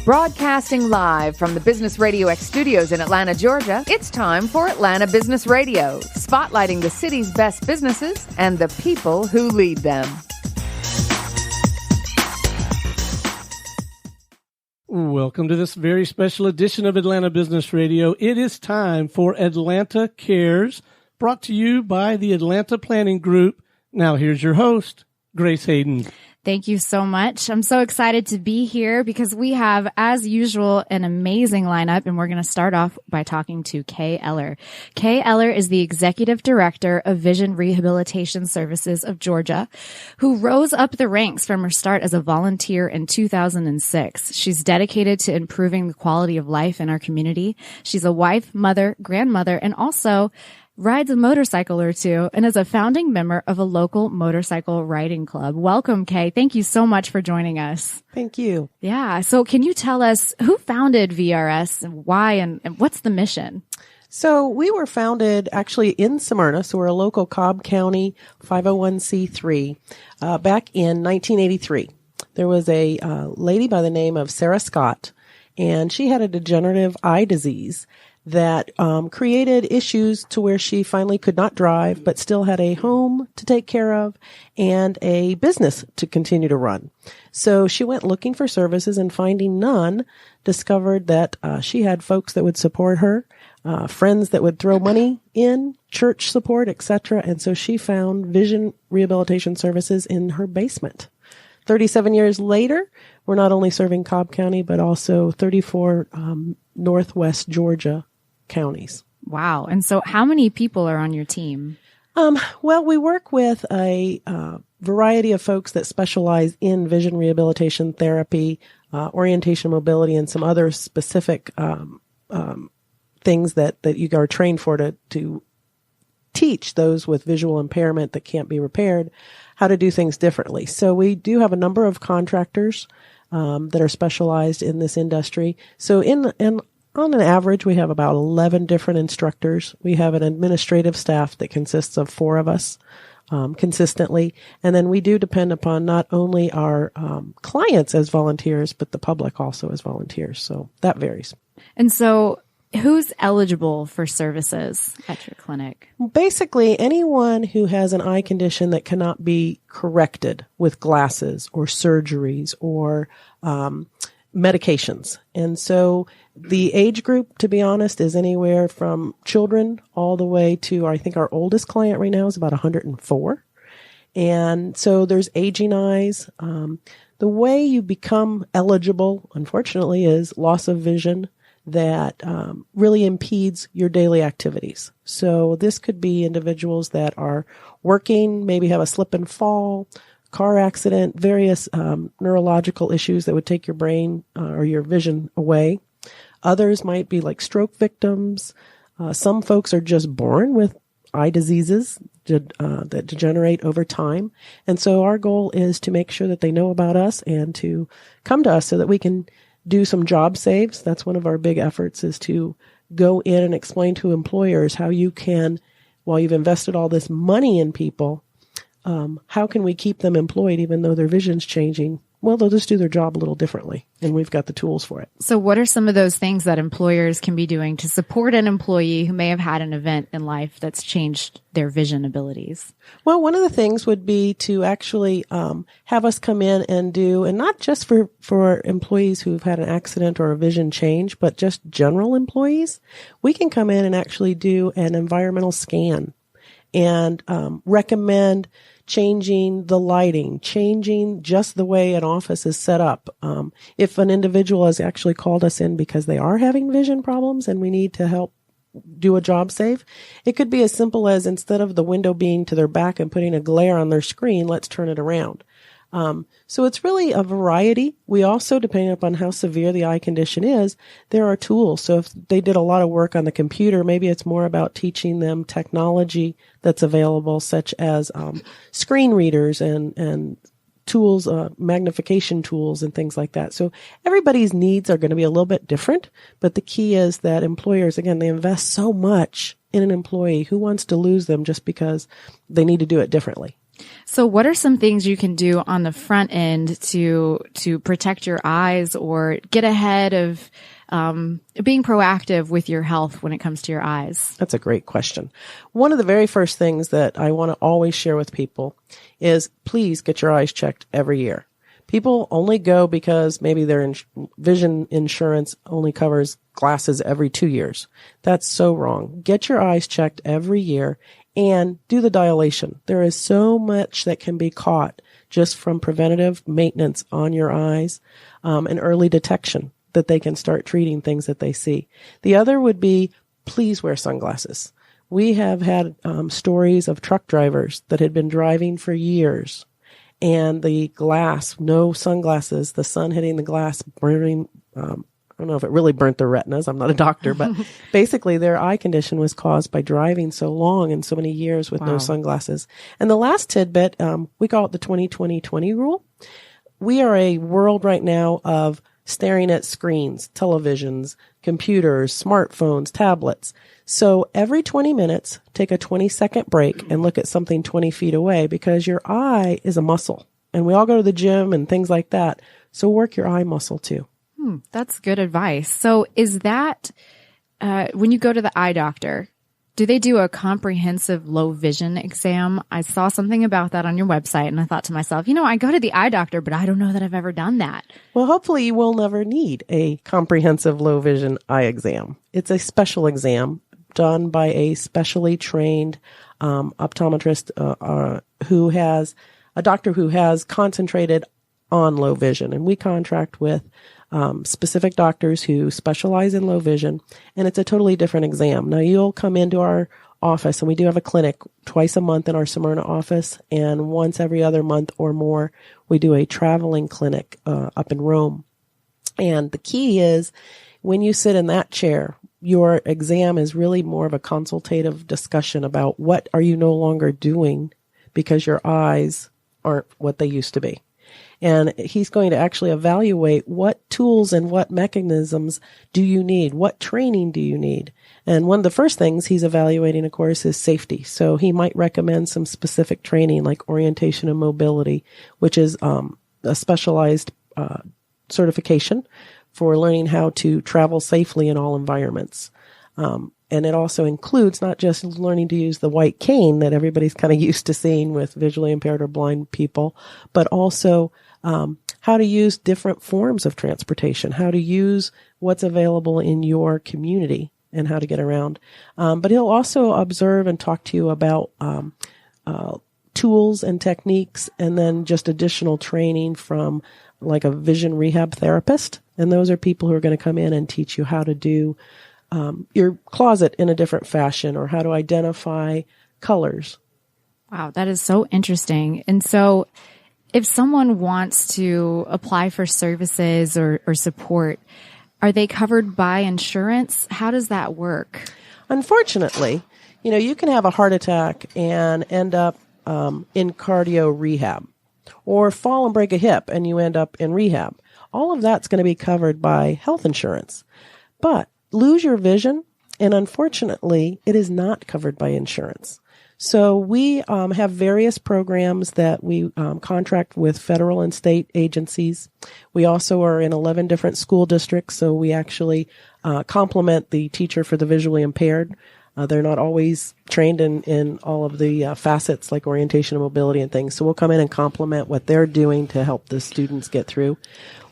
Broadcasting live from the Business RadioX studios in Atlanta, Georgia, it's time for Atlanta Business Radio, spotlighting the city's best businesses and the people who lead them. Welcome to this very special edition of Atlanta Business Radio. It is time for Atlanta Cares, brought to you by the Atlanta Planning Group. Now here's your host, Grace Hayden. Thank you so much. I'm so excited to be here because we have, as usual, an amazing lineup, and we're going to start off by talking to Kay Eller. Kay Eller is the Executive Director of Vision Rehabilitation Services of Georgia, who rose up the ranks from her start as a volunteer in 2006. She's dedicated to improving the quality of life in our community. She's a wife, mother, grandmother, and also rides a motorcycle or two, and is a founding member of a local motorcycle riding club. Welcome, Kay. Thank you so much for joining us. Thank you. Yeah. So can you tell us who founded VRS and why and what's the mission? So we were founded actually in Smyrna, so we're a local Cobb County 501c3 back in 1983. There was a lady by the name of Sarah Scott, and she had a degenerative eye disease that created issues to where she finally could not drive, but still had a home to take care of and a business to continue to run. So she went looking for services and finding none, discovered that she had folks that would support her, friends that would throw money in, church support, etc. And so she found Vision Rehabilitation Services in her basement. 37 years later, we're not only serving Cobb County, but also 34 Northwest Georgia counties. Wow. And so how many people are on your team? Well, we work with a variety of folks that specialize in vision rehabilitation therapy, orientation mobility, and some other specific things that you are trained for to teach those with visual impairment that can't be repaired how to do things differently. So we do have a number of contractors that are specialized in this industry. So on an average, we have about 11 different instructors. We have an administrative staff that consists of 4 of us consistently. And then we do depend upon not only our clients as volunteers, but the public also as volunteers. So that varies. And so who's eligible for services at your clinic? Basically, anyone who has an eye condition that cannot be corrected with glasses or surgeries or medications. And so the age group, to be honest, is anywhere from children all the way to, I think our oldest client right now is about 104. And so there's aging eyes. The way you become eligible, unfortunately, is loss of vision that really impedes your daily activities. So this could be individuals that are working, maybe have a slip and fall, car accident, various neurological issues that would take your brain or your vision away. Others might be like stroke victims. Some folks are just born with eye diseases that degenerate over time. And so our goal is to make sure that they know about us and to come to us so that we can do some job saves. That's one of our big efforts, is to go in and explain to employers how you can, while you've invested all this money in people, how can we keep them employed even though their vision's changing? Well, they'll just do their job a little differently, and we've got the tools for it. So what are some of those things that employers can be doing to support an employee who may have had an event in life that's changed their vision abilities? Well, one of the things would be to actually have us come in and do, and not just for employees who've had an accident or a vision change, but just general employees. We can come in and actually do an environmental scan and recommend changing the lighting, changing just the way an office is set up. If an individual has actually called us in because they are having vision problems and we need to help do a job save, it could be as simple as, instead of the window being to their back and putting a glare on their screen, let's turn it around. So it's really a variety. We also, depending upon how severe the eye condition is, there are tools. So if they did a lot of work on the computer, maybe it's more about teaching them technology that's available, such as screen readers and tools, magnification tools and things like that. So everybody's needs are going to be a little bit different, but the key is that employers, again, they invest so much in an employee. Who wants to lose them just because they need to do it differently? So what are some things you can do on the front end to protect your eyes or get ahead of being proactive with your health when it comes to your eyes? That's a great question. One of the very first things that I want to always share with people is please get your eyes checked every year. People only go because maybe their vision insurance only covers glasses every 2 years. That's so wrong. Get your eyes checked every year and do the dilation. There is so much that can be caught just from preventative maintenance on your eyes and early detection that they can start treating things that they see. The other would be please wear sunglasses. We have had stories of truck drivers that had been driving for years and the glass, no sunglasses, the sun hitting the glass, burning, I don't know if it really burnt their retinas. I'm not a doctor, but basically their eye condition was caused by driving so long and so many years with no sunglasses. And the last tidbit, we call it the 20-20-20 rule. We are a world right now of staring at screens, televisions, computers, smartphones, tablets. So every 20 minutes, take a 20-second break and look at something 20 feet away because your eye is a muscle. And we all go to the gym and things like that. So work your eye muscle too. That's good advice. So is that, when you go to the eye doctor, do they do a comprehensive low vision exam? I saw something about that on your website and I thought to myself, I go to the eye doctor, but I don't know that I've ever done that. Well, hopefully you will never need a comprehensive low vision eye exam. It's a special exam done by a specially trained optometrist who has a doctor who has concentrated on low vision. And we contract with specific doctors who specialize in low vision, and it's a totally different exam. Now, you'll come into our office, and we do have a clinic twice a month in our Smyrna office, and once every other month or more, we do a traveling clinic up in Rome. And the key is when you sit in that chair, your exam is really more of a consultative discussion about what are you no longer doing because your eyes aren't what they used to be. And he's going to actually evaluate what tools and what mechanisms do you need? What training do you need? And one of the first things he's evaluating, of course, is safety. So he might recommend some specific training like orientation and mobility, which is a specialized certification for learning how to travel safely in all environments. And it also includes not just learning to use the white cane that everybody's kind of used to seeing with visually impaired or blind people, but also how to use different forms of transportation, how to use what's available in your community and how to get around. But he'll also observe and talk to you about tools and techniques and then just additional training from like a vision rehab therapist. And those are people who are going to come in and teach you how to do your closet in a different fashion or how to identify colors. Wow, that is so interesting. And so if someone wants to apply for services or support, are they covered by insurance? How does that work? Unfortunately, you can have a heart attack and end up in cardio rehab or fall and break a hip and you end up in rehab. All of that's going to be covered by health insurance. But lose your vision, and unfortunately, it is not covered by insurance. So we have various programs that we contract with federal and state agencies. We also are in 11 different school districts, so we actually complement the teacher for the visually impaired. They're not always trained in all of the facets like orientation and mobility and things. So we'll come in and complement what they're doing to help the students get through.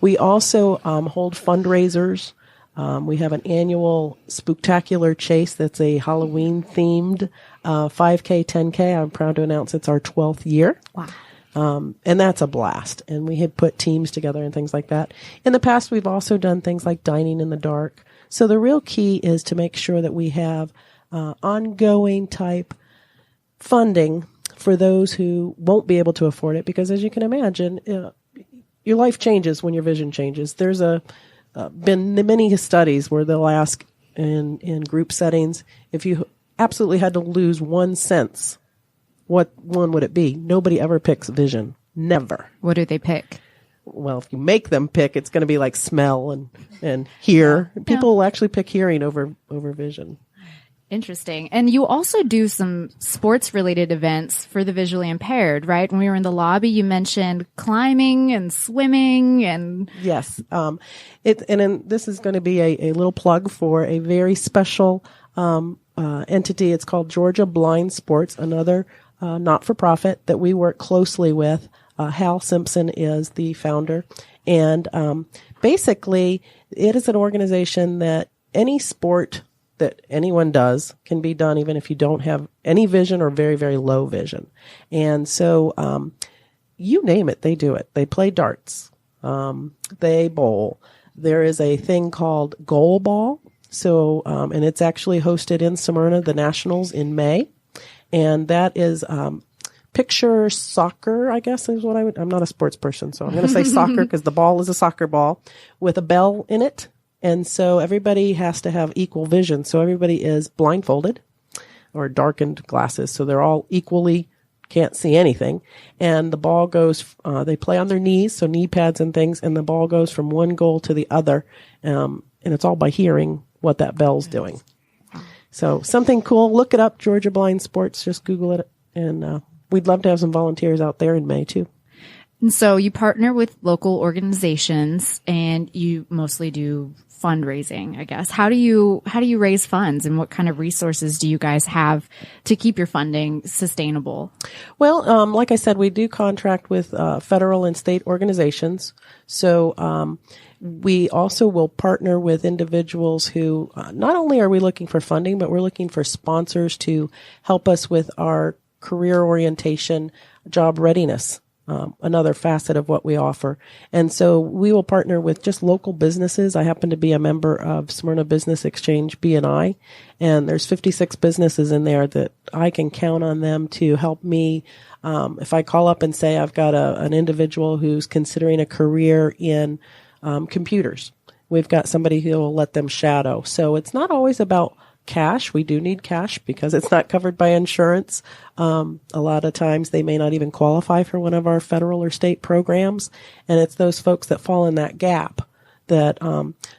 We also hold fundraisers. We have an annual spooktacular chase that's a Halloween-themed 5K, 10K. I'm proud to announce it's our 12th year. Wow. And that's a blast. And we have put teams together and things like that. In the past, we've also done things like dining in the dark. So the real key is to make sure that we have ongoing type funding for those who won't be able to afford it. Because as you can imagine, your life changes when your vision changes. There's been many studies where they'll ask in group settings, if you absolutely had to lose one sense, what one would it be? Nobody ever picks vision. Never. What do they pick? Well, if you make them pick, it's going to be like smell and hear. People will actually pick hearing over vision. Interesting. And you also do some sports related events for the visually impaired, right? When we were in the lobby, you mentioned climbing and swimming and. Yes. This is going to be a little plug for a very special, entity. It's called Georgia Blind Sports, another, not-for-profit that we work closely with. Hal Simpson is the founder. And, basically it is an organization that any sport that anyone does can be done even if you don't have any vision or very, very low vision. And so, you name it, they do it. They play darts. They bowl. There is a thing called goal ball. So, and it's actually hosted in Smyrna, the Nationals in May. And that is, picture soccer, I guess is what I'm not a sports person, so I'm going to say soccer because the ball is a soccer ball with a bell in it. And so everybody has to have equal vision. So everybody is blindfolded or darkened glasses. So they're all equally can't see anything. And the ball goes, they play on their knees, so knee pads and things, and the ball goes from one goal to the other. And it's all by hearing what that bell's doing. So something cool. Look it up, Georgia Blind Sports. Just Google it. And we'd love to have some volunteers out there in May too. And so you partner with local organizations and you mostly do fundraising, I guess. How do you raise funds and what kind of resources do you guys have to keep your funding sustainable? Well, like I said, we do contract with federal and state organizations. So we also will partner with individuals who not only are we looking for funding, but we're looking for sponsors to help us with our career orientation, job readiness. Another facet of what we offer. And so we will partner with just local businesses. I happen to be a member of Smyrna Business Exchange, BNI, and there's 56 businesses in there that I can count on them to help me. If I call up and say I've got an individual who's considering a career in computers, we've got somebody who will let them shadow. So it's not always about cash. We do need cash because it's not covered by insurance. A lot of times they may not even qualify for one of our federal or state programs. And it's those folks that fall in that gap that,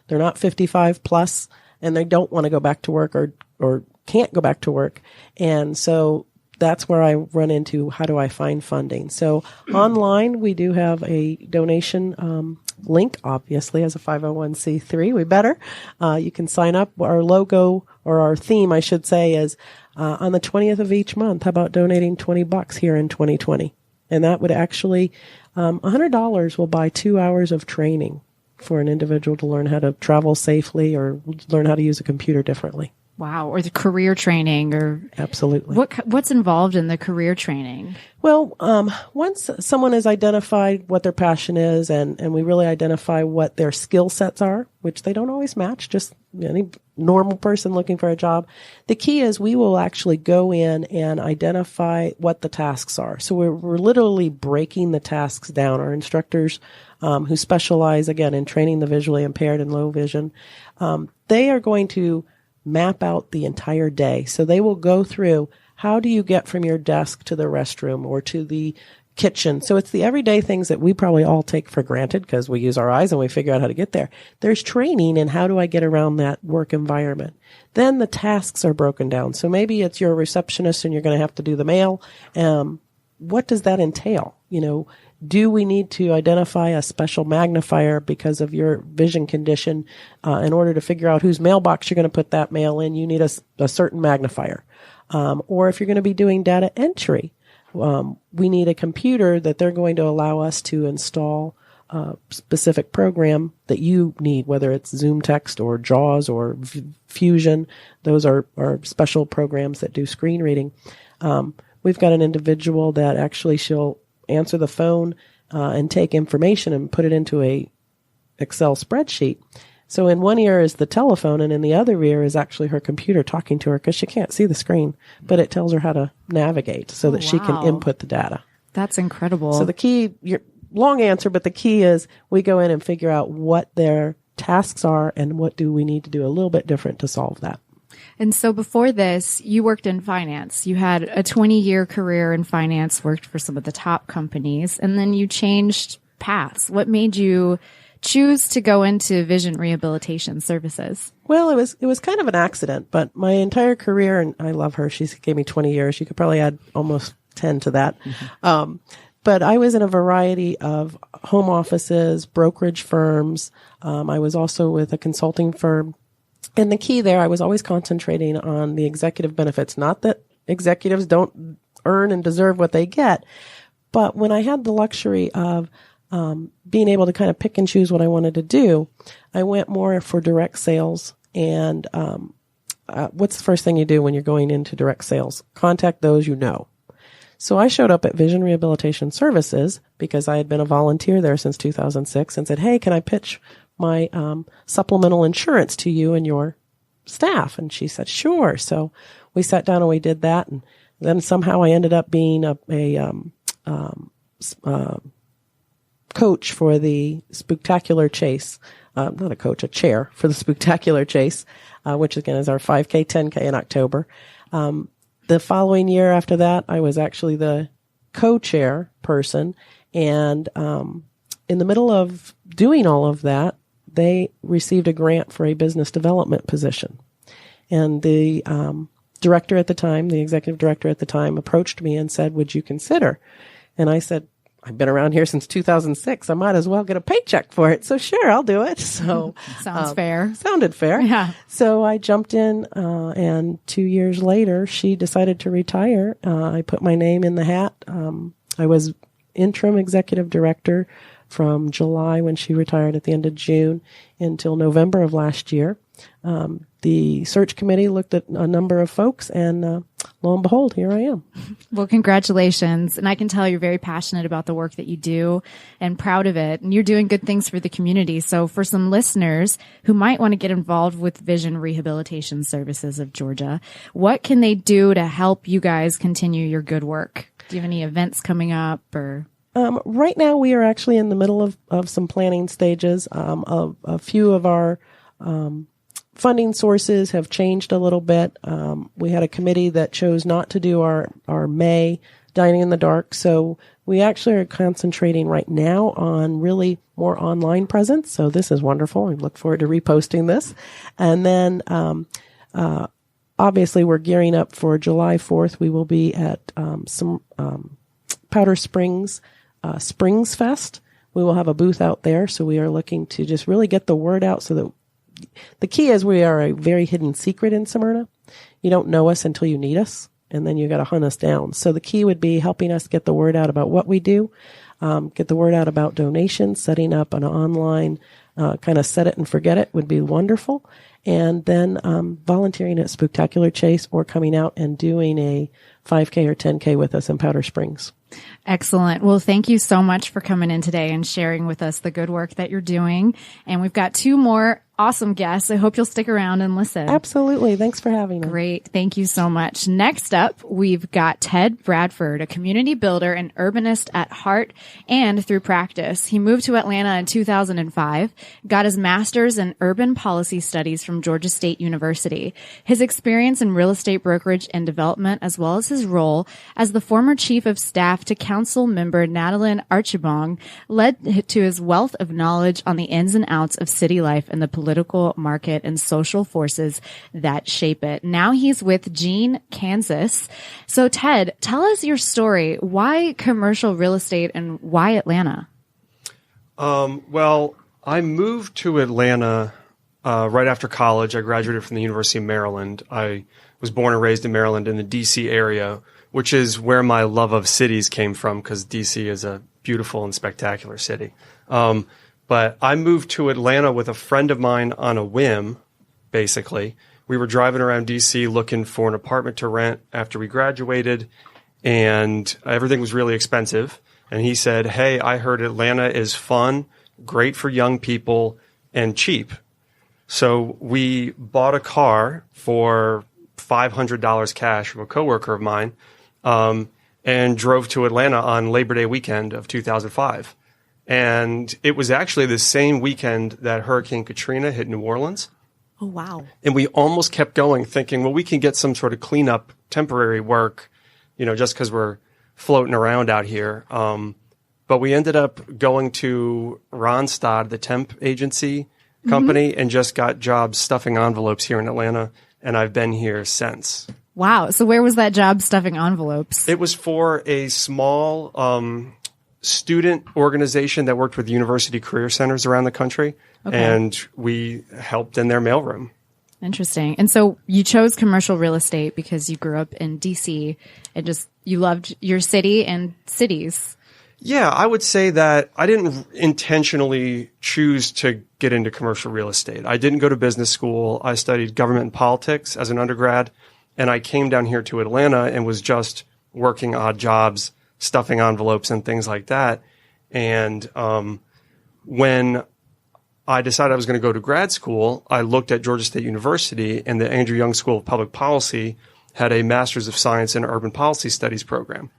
they're not 55 plus and they don't want to go back to work or can't go back to work. And so that's where I run into how do I find funding. So online, we do have a donation, link, obviously, as a 501c3. We better. You can sign up. Our logo or our theme, I should say, is on the 20th of each month. How about donating $20 here in 2020? And that would actually, $100 will buy 2 hours of training for an individual to learn how to travel safely or learn how to use a computer differently. Wow. Or the career training or. Absolutely. What's involved in the career training? Well, once someone has identified what their passion is and we really identify what their skill sets are, which they don't always match, just any normal person looking for a job. The key is we will actually go in and identify what the tasks are. So we're literally breaking the tasks down. Our instructors, who specialize again in training the visually impaired and low vision, they are going to map out the entire day. So they will go through how do you get from your desk to the restroom or to the kitchen. So it's the everyday things that we probably all take for granted because we use our eyes and we figure out how to get there. There's training in how do I get around that work environment. Then the tasks are broken down. So maybe it's your receptionist and you're going to have to do the mail. What does that entail? Do we need to identify a special magnifier because of your vision condition? In order to figure out whose mailbox you're going to put that mail in, you need a certain magnifier. Or if you're going to be doing data entry, we need a computer that they're going to allow us to install a specific program that you need, whether it's Zoom Text or JAWS or Fusion. Those are special programs that do screen reading. We've got an individual that actually she'll answer the phone and take information and put it into a Excel spreadsheet. So in one ear is the telephone and in the other ear is actually her computer talking to her because she can't see the screen, but it tells her how to navigate so that she can input the data. That's incredible. So the key, long answer, but the key is we go in and figure out what their tasks are and what do we need to do a little bit different to solve that. And so before this, you worked in finance. You had a 20-year career in finance, worked for some of the top companies, and then you changed paths. What made you choose to go into vision rehabilitation services? Well, it was kind of an accident, but my entire career, and I love her. She gave me 20 years. You could probably add almost 10 to that. Mm-hmm. But I was in a variety of home offices, brokerage firms. I was also with a consulting firm. And the key there, I was always concentrating on the executive benefits. Not that executives don't earn and deserve what they get, but when I had the luxury of being able to kind of pick and choose what I wanted to do, I went more for direct sales. And what's the first thing you do when you're going into direct sales? Contact those you know. So I showed up at Vision Rehabilitation Services because I had been a volunteer there since 2006 and said, hey, can I pitch my supplemental insurance to you and your staff? And she said, sure. So we sat down and we did that. And then somehow I ended up being a coach for the Spooktacular Chase. Not a coach, a chair for the Spooktacular Chase, which again is our 5K, 10K in October. The following year after that, I was actually the co-chair person. And in the middle of doing all of that, they received a grant for a business development position. And the director at the time, the executive director at the time, approached me and said, would you consider? And I said, I've been around here since 2006. I might as well get a paycheck for it. So sure, I'll do it. So sounds fair. Sounded fair. Yeah. So I jumped in, and 2 years later, she decided to retire. I put my name in the hat. I was interim executive director from July when she retired at the end of June until November of last year. The search committee looked at a number of folks, and lo and behold, here I am. Well, congratulations. And I can tell you're very passionate about the work that you do and proud of it. And you're doing good things for the community. So for some listeners who might want to get involved with Vision Rehabilitation Services of Georgia, what can they do to help you guys continue your good work? Do you have any events coming up or? Right now, we are actually in the middle of some planning stages. A few of our funding sources have changed a little bit. We had a committee that chose not to do our May Dining in the Dark. So we actually are concentrating right now on really more online presence. So this is wonderful. I look forward to reposting this. And then obviously, we're gearing up for July 4th. We will be at some Powder Springs Springs Fest. We will have a booth out there. So we are looking to just really get the word out so that the key is we are a very hidden secret in Smyrna. You don't know us until you need us, and then you got to hunt us down. So the key would be helping us get the word out about what we do, get the word out about donations, setting up an online kind of set it and forget it would be wonderful. And then volunteering at Spooktacular Chase or coming out and doing a 5K or 10K with us in Powder Springs. Excellent. Well, thank you so much for coming in today and sharing with us the good work that you're doing. And we've got two more awesome guests. I hope you'll stick around and listen. Absolutely. Thanks for having me. Great. Thank you so much. Next up, we've got Ted Bradford, a community builder and urbanist at heart and through practice. He moved to Atlanta in 2005, got his master's in urban policy studies from Georgia State University. His experience in real estate brokerage and development, as well as his role as the former chief of staff to council member Nadalyn Archibong, led to his wealth of knowledge on the ins and outs of city life and the political market and social forces that shape it. Now he's with Gene, Kansas. So Ted, tell us your story. Why commercial real estate and why Atlanta? Well, I moved to Atlanta right after college. I graduated from the University of Maryland. I was born and raised in Maryland in the D.C. area, which is where my love of cities came from because D.C. is a beautiful and spectacular city. But I moved to Atlanta with a friend of mine on a whim, basically. We were driving around D.C. looking for an apartment to rent after we graduated, and everything was really expensive. And he said, hey, I heard Atlanta is fun, great for young people, and cheap. So we bought a car for $500 cash from a coworker of mine, and drove to Atlanta on Labor Day weekend of 2005. And it was actually the same weekend that Hurricane Katrina hit New Orleans. Oh, wow. And we almost kept going thinking, well, we can get some sort of cleanup temporary work, just because we're floating around out here. But But we ended up going to Randstad, the temp agency company, and just got jobs stuffing envelopes here in Atlanta. And I've been here since. Wow. So where was that job stuffing envelopes? It was for a small student organization that worked with university career centers around the country. Okay. And we helped in their mailroom. Interesting. And so you chose commercial real estate because you grew up in DC and just you loved your city and cities. Yeah, I would say that I didn't intentionally choose to get into commercial real estate. I didn't go to business school. I studied government and politics as an undergrad, and I came down here to Atlanta and was just working odd jobs, stuffing envelopes and things like that. And when I decided I was going to go to grad school, I looked at Georgia State University, and the Andrew Young School of Public Policy had a Master's of Science in Urban Policy Studies program.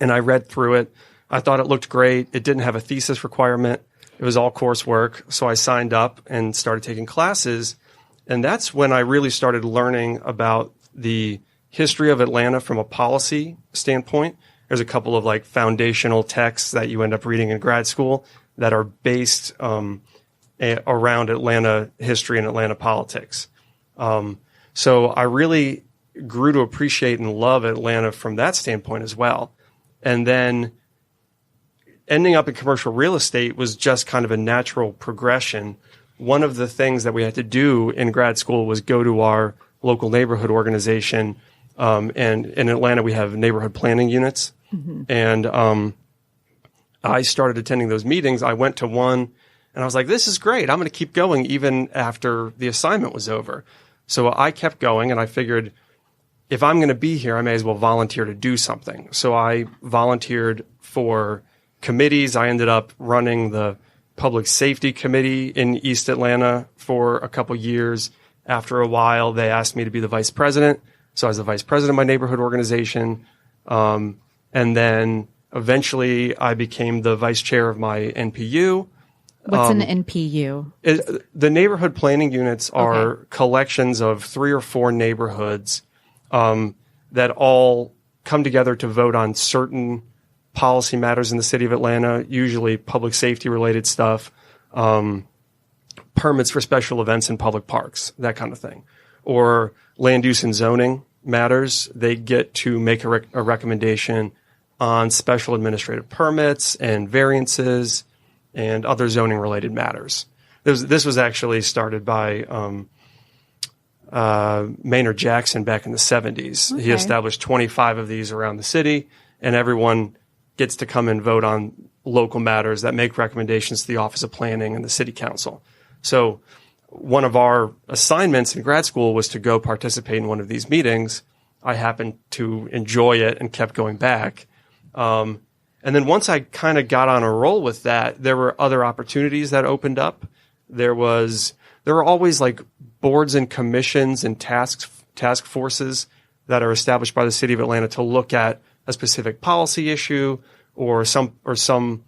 And I read through it. I thought it looked great. It didn't have a thesis requirement. It was all coursework. So I signed up and started taking classes. And that's when I really started learning about the history of Atlanta from a policy standpoint. There's a couple of like foundational texts that you end up reading in grad school that are based around Atlanta history and Atlanta politics. So I really grew to appreciate and love Atlanta from that standpoint as well. And then ending up in commercial real estate was just kind of a natural progression. One of the things that we had to do in grad school was go to our local neighborhood organization. And in Atlanta, we have neighborhood planning units. Mm-hmm. And I started attending those meetings. I went to one and I was like, this is great. I'm going to keep going even after the assignment was over. So I kept going, and I figured if I'm going to be here, I may as well volunteer to do something. So I volunteered for committees. I ended up running the public safety committee in East Atlanta for a couple years. After a while, they asked me to be the vice president. So I was the vice president of my neighborhood organization. And then eventually I became the vice chair of my NPU. What's an NPU? The neighborhood planning units are collections of 3 or 4 neighborhoods that all come together to vote on certain policy matters in the city of Atlanta, usually public safety related stuff, permits for special events in public parks, that kind of thing, or land use and zoning matters. They get to make a recommendation on special administrative permits and variances and other zoning related matters. This was actually started by Maynard Jackson back in the 70s. Okay. He established 25 of these around the city, and everyone gets to come and vote on local matters that make recommendations to the Office of Planning and the City Council. So one of our assignments in grad school was to go participate in one of these meetings. I happened to enjoy it and kept going back. And then once I kind of got on a roll with that, there were other opportunities that opened up. There were always like boards and commissions and task forces that are established by the city of Atlanta to look at a specific policy issue or some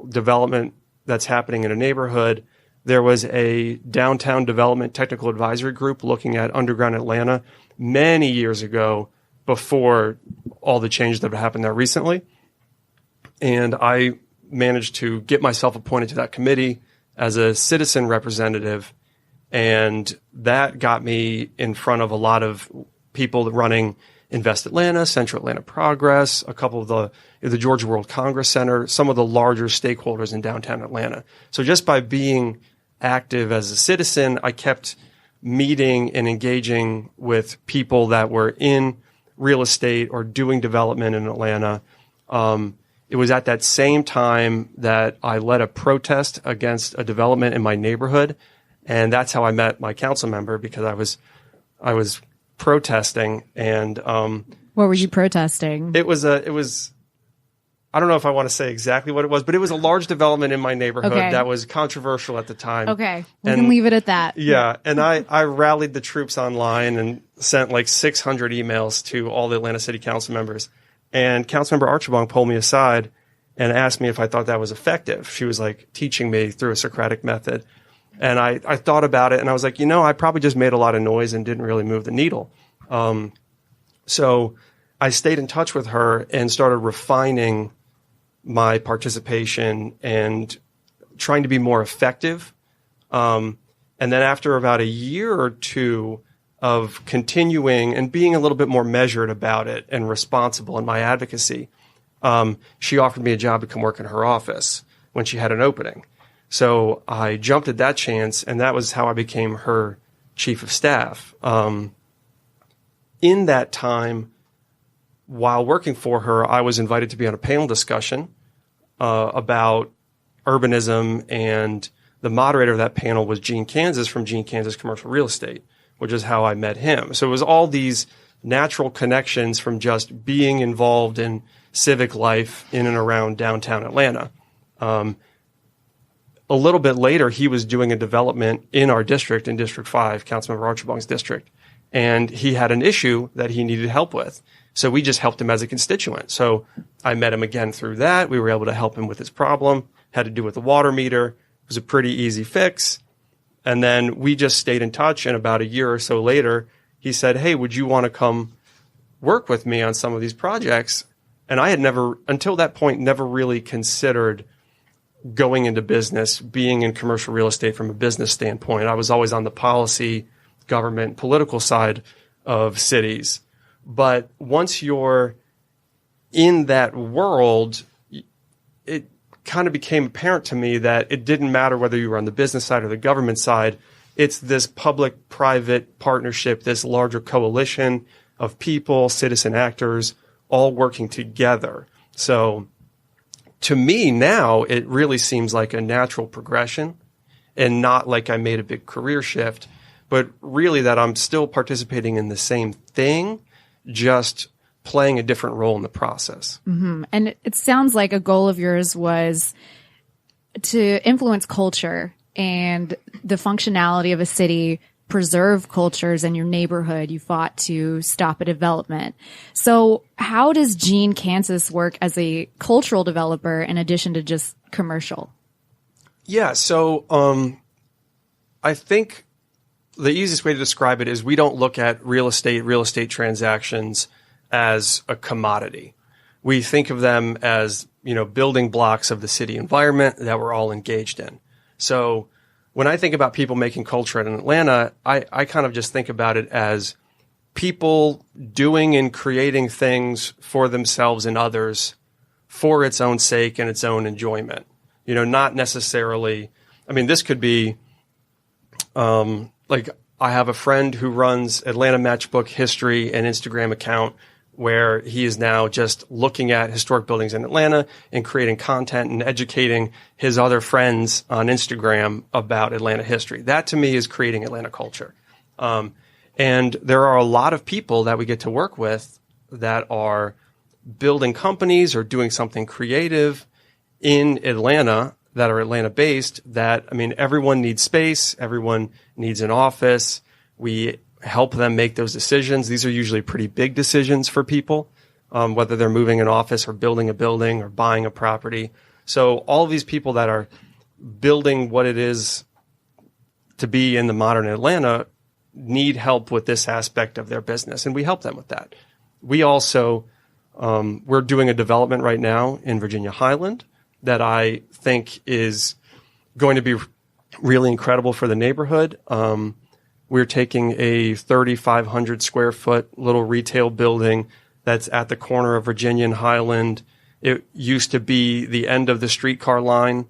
development that's happening in a neighborhood. There was a downtown development technical advisory group looking at underground Atlanta many years ago, before all the changes that have happened there recently. And I managed to get myself appointed to that committee as a citizen representative. And that got me in front of a lot of people running Invest Atlanta, Central Atlanta Progress, a couple of the Georgia World Congress Center, some of the larger stakeholders in downtown Atlanta. So just by being active as a citizen, I kept meeting and engaging with people that were in real estate or doing development in Atlanta. It was at that same time that I led a protest against a development in my neighborhood. And that's how I met my council member, because I was protesting. And what were you protesting? It was I don't know if I want to say exactly what it was, but it was a large development in my neighborhood that was controversial at the time. Okay. We can leave it at that. Yeah. And I rallied the troops online and sent like 600 emails to all the Atlanta City Council members. And Councilmember Archibong pulled me aside and asked me if I thought that was effective. She was like teaching me through a Socratic method. And I thought about it, and I was like, I probably just made a lot of noise and didn't really move the needle. So I stayed in touch with her and started refining my participation and trying to be more effective. And then after about a year or two of continuing and being a little bit more measured about it and responsible in my advocacy, she offered me a job to come work in her office when she had an opening. So I jumped at that chance, and that was how I became her chief of staff. In that time, while working for her, I was invited to be on a panel discussion about urbanism, and the moderator of that panel was Gene Kansas from Gene Kansas Commercial Real Estate, which is how I met him. So it was all these natural connections from just being involved in civic life in and around downtown Atlanta. A little bit later, he was doing a development in our district, in District 5, Councilmember Archibong's district, and he had an issue that he needed help with. So we just helped him as a constituent. So I met him again through that. We were able to help him with his problem, had to do with the water meter. It was a pretty easy fix. And then we just stayed in touch. And about a year or so later, he said, hey, would you want to come work with me on some of these projects? And I had never, until that point, never really considered going into business, being in commercial real estate from a business standpoint. I was always on the policy, government, political side of cities. But once you're in that world, it kind of became apparent to me that it didn't matter whether you were on the business side or the government side. It's this public-private partnership, this larger coalition of people, citizen actors, all working together. So to me now, it really seems like a natural progression and not like I made a big career shift, but really that I'm still participating in the same thing, just playing a different role in the process. Mm-hmm. And it sounds like a goal of yours was to influence culture and the functionality of a city, preserve cultures in your neighborhood. You fought to stop a development. So how does Gene Kansas work as a cultural developer in addition to just commercial? Yeah, so I think the easiest way to describe it is we don't look at real estate transactions as a commodity. We think of them as, building blocks of the city environment that we're all engaged in. So when I think about people making culture in Atlanta, I kind of just think about it as people doing and creating things for themselves and others for its own sake and its own enjoyment. Not necessarily, this could be, like I have a friend who runs Atlanta Matchbook History and Instagram account where he is now just looking at historic buildings in Atlanta and creating content and educating his other friends on Instagram about Atlanta history. That to me is creating Atlanta culture. And there are a lot of people that we get to work with that are building companies or doing something creative in Atlanta that are Atlanta based that, everyone needs space. Everyone needs an office. We help them make those decisions. These are usually pretty big decisions for people, whether they're moving an office or building a building or buying a property. So all of these people that are building what it is to be in the modern Atlanta need help with this aspect of their business, and we help them with that. We also, we're doing a development right now in Virginia Highland that I think is going to be really incredible for the neighborhood. We're taking a 3,500 square foot little retail building that's at the corner of Virginia and Highland. It used to be the end of the streetcar line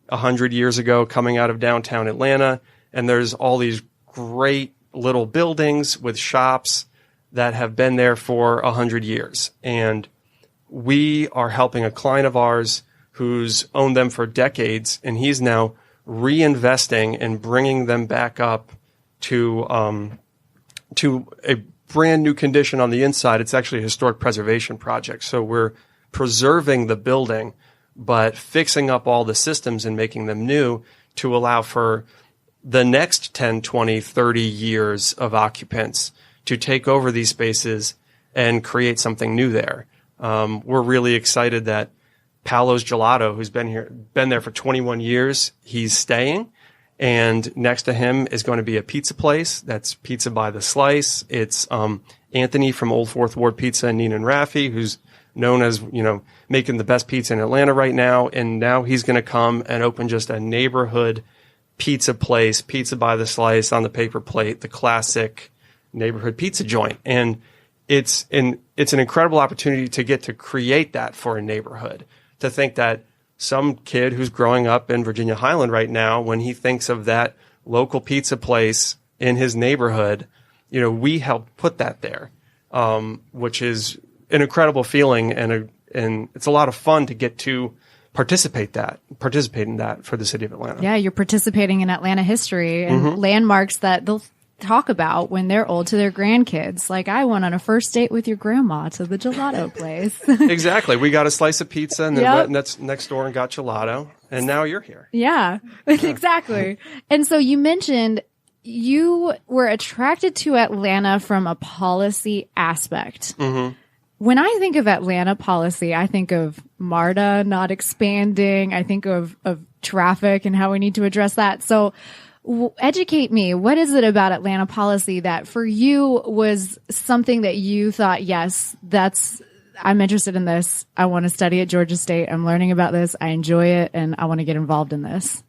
100 years ago coming out of downtown Atlanta. And there's all these great little buildings with shops that have been there for 100 years. And we are helping a client of ours who's owned them for decades, and he's now reinvesting and bringing them back up to a brand new condition on the inside. It's actually a historic preservation project. So we're preserving the building, but fixing up all the systems and making them new to allow for the next 10, 20, 30 years of occupants to take over these spaces and create something new there. We're really excited that Paolo's Gelato, who's been there for 21 years, he's staying. And next to him is going to be a pizza place. That's Pizza by the Slice. It's Anthony from Old Fourth Ward Pizza and Nina and Raffi, who's known as, making the best pizza in Atlanta right now. And now he's going to come and open just a neighborhood pizza place, pizza by the slice on the paper plate, the classic neighborhood pizza joint. And it's an incredible opportunity to get to create that for a neighborhood, to think that some kid who's growing up in Virginia Highland right now, when he thinks of that local pizza place in his neighborhood, we help put that there, which is an incredible feeling. And it's a lot of fun to get to participate in that for the city of Atlanta. Yeah, you're participating in Atlanta history and landmarks that they'll talk about when they're old to their grandkids. Like, I went on a first date with your grandma to the gelato place. Exactly. We got a slice of pizza and then went next door and got gelato. And now you're here. Yeah, exactly. And so you mentioned you were attracted to Atlanta from a policy aspect. Mm-hmm. When I think of Atlanta policy, I think of MARTA not expanding. I think of traffic and how we need to address that. So educate me. What is it about Atlanta policy that for you was something that you thought, yes, I'm interested in this. I want to study at Georgia State. I'm learning about this. I enjoy it and I want to get involved in this.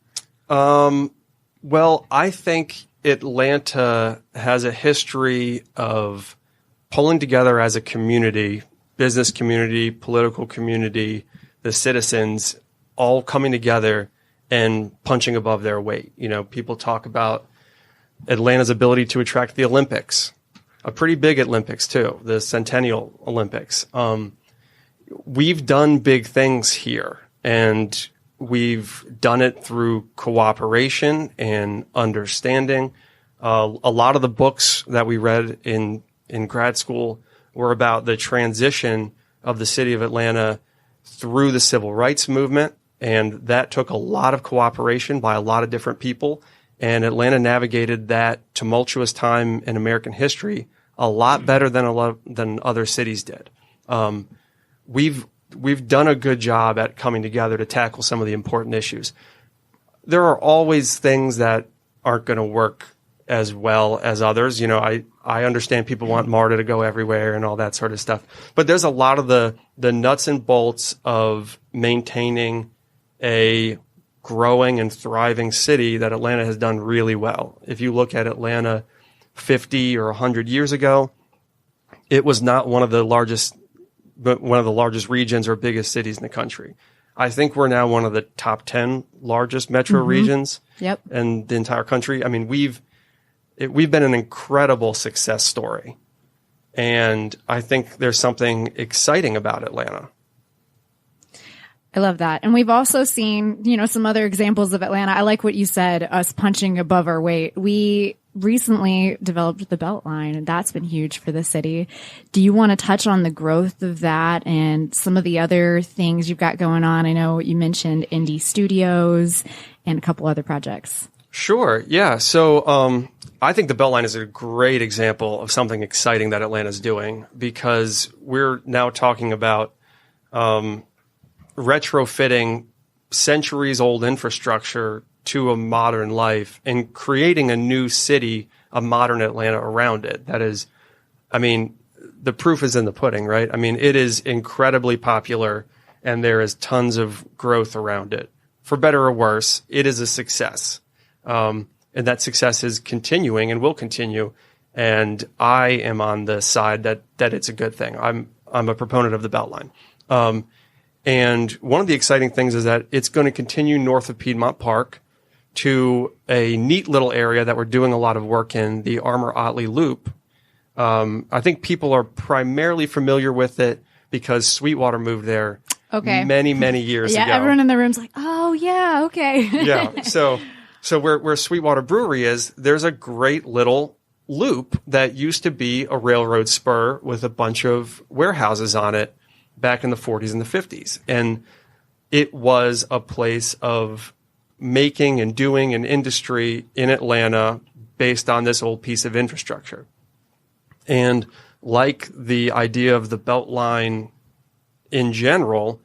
Well, I think Atlanta has a history of pulling together as a community, business community, political community, the citizens all coming together and punching above their weight. People talk about Atlanta's ability to attract the Olympics, a pretty big Olympics too, the Centennial Olympics. We've done big things here, and we've done it through cooperation and understanding. A lot of the books that we read in grad school were about the transition of the city of Atlanta through the civil rights movement. And that took a lot of cooperation by a lot of different people. And Atlanta navigated that tumultuous time in American history a lot better than other cities did. We've done a good job at coming together to tackle some of the important issues. There are always things that aren't going to work as well as others. I understand people want MARTA to go everywhere and all that sort of stuff. But there's a lot of the nuts and bolts of maintaining a growing and thriving city that Atlanta has done really well. If you look at Atlanta 50 or 100 years ago, it was not one of the largest regions or biggest cities in the country. I think we're now one of the top 10 largest metro regions in the entire country. I mean, we've been an incredible success story. And I think there's something exciting about Atlanta. I love that. And we've also seen, some other examples of Atlanta. I like what you said, us punching above our weight. We recently developed the Beltline, and that's been huge for the city. Do you want to touch on the growth of that and some of the other things you've got going on? I know you mentioned Indie Studios and a couple other projects. Sure. Yeah. So, I think the Beltline is a great example of something exciting that Atlanta's doing, because we're now talking about, retrofitting centuries-old infrastructure to a modern life and creating a new city, a modern Atlanta around it. That is, the proof is in the pudding, right? It is incredibly popular, and there is tons of growth around it. For better or worse, it is a success. And that success is continuing and will continue. And I am on the side that it's a good thing. I'm a proponent of the Beltline. And one of the exciting things is that it's going to continue north of Piedmont Park to a neat little area that we're doing a lot of work in, the Armour-Otley Loop. I think people are primarily familiar with it because Sweetwater moved there many, many years ago. Yeah, everyone in the room's like, oh, yeah, okay. Yeah, so where Sweetwater Brewery is, there's a great little loop that used to be a railroad spur with a bunch of warehouses on it back in the 40s and the 50s. And it was a place of making and doing an industry in Atlanta based on this old piece of infrastructure. And like the idea of the Beltline in general,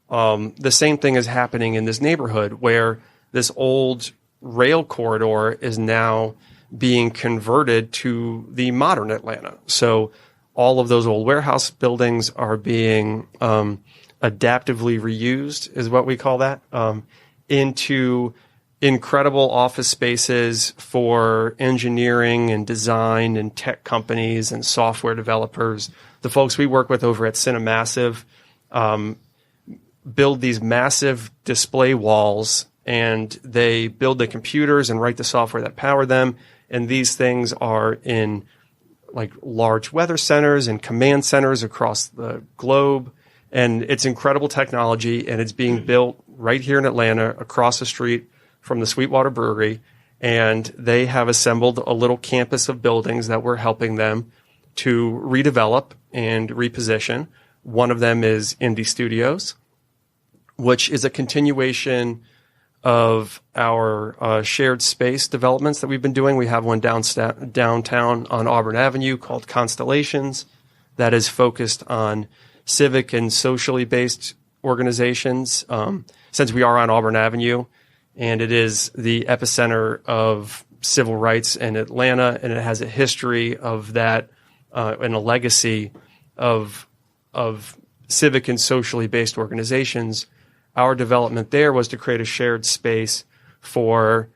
the same thing is happening in this neighborhood where this old rail corridor is now being converted to the modern Atlanta. So all of those old warehouse buildings are being adaptively reused, is what we call that, into incredible office spaces for engineering and design and tech companies and software developers. The folks we work with over at Cinemassive build these massive display walls, and they build the computers and write the software that power them. And these things are in like large weather centers and command centers across the globe. And it's incredible technology, and it's being built right here in Atlanta across the street from the Sweetwater Brewery. And they have assembled a little campus of buildings that we're helping them to redevelop and reposition. One of them is Indie Studios, which is a continuation of our shared space developments that we've been doing. We have one downtown on Auburn Avenue called Constellations that is focused on civic and socially based organizations. Since we are on Auburn Avenue, and it is the epicenter of civil rights in Atlanta, and it has a history of that and a legacy of civic and socially based organizations. Our development there was to create a shared space for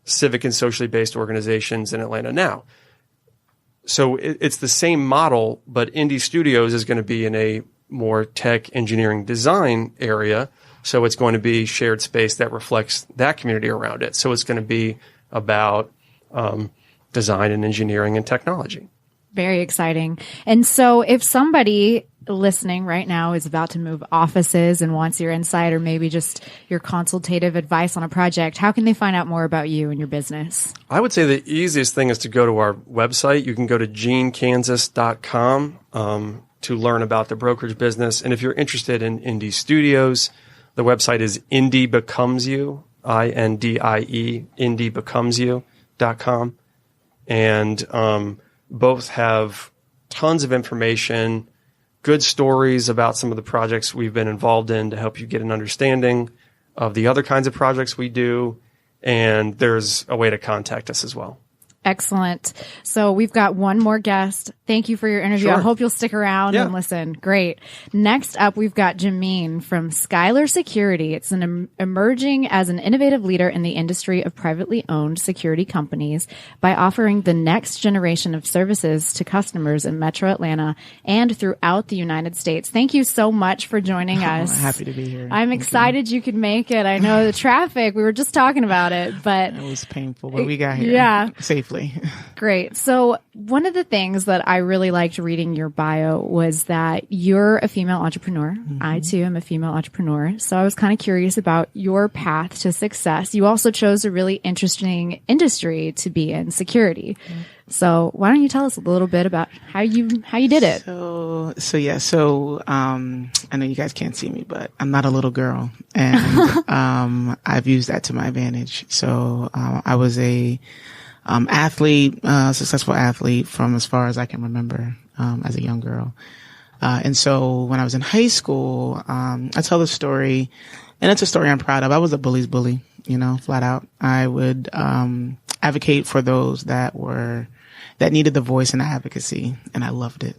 civic and socially based organizations in Atlanta now. So it's the same model, but Indie Studios is going to be in a more tech engineering design area. So it's going to be shared space that reflects that community around it. So it's going to be about design and engineering and technology. Very exciting. And so if somebody listening right now is about to move offices and wants your insight or maybe just your consultative advice on a project, how can they find out more about you and your business? I would say the easiest thing is to go to our website. You can go to genekansas.com to learn about the brokerage business. And if you're interested in Indie Studios, the website is Indie Becomes You, INDIE, indiebecomesyou.com. And both have tons of information, good stories about some of the projects we've been involved in to help you get an understanding of the other kinds of projects we do. And there's a way to contact us as well. Excellent. So we've got one more guest. Thank you for your interview. Sure. I hope you'll stick around and listen. Great. Next up, we've got Jamine from Skylar Security. It's emerging as an innovative leader in the industry of privately owned security companies by offering the next generation of services to customers in Metro Atlanta and throughout the United States. Thank you so much for joining us. Happy to be here. I'm excited you could make it. I know the traffic, we were just talking about it, but it was painful, but we got here safely. Great. So one of the things that I really liked reading your bio was that you're a female entrepreneur. Mm-hmm. I too am a female entrepreneur. So I was kind of curious about your path to success. You also chose a really interesting industry to be in, security. Mm-hmm. So why don't you tell us a little bit about how you did it? So I know you guys can't see me, but I'm not a little girl, and I've used that to my advantage. So I was a successful athlete from as far as I can remember, as a young girl. And so when I was in high school, I tell the story, and it's a story I'm proud of. I was a bully's bully, flat out. I would, advocate for those that needed the voice and the advocacy, and I loved it.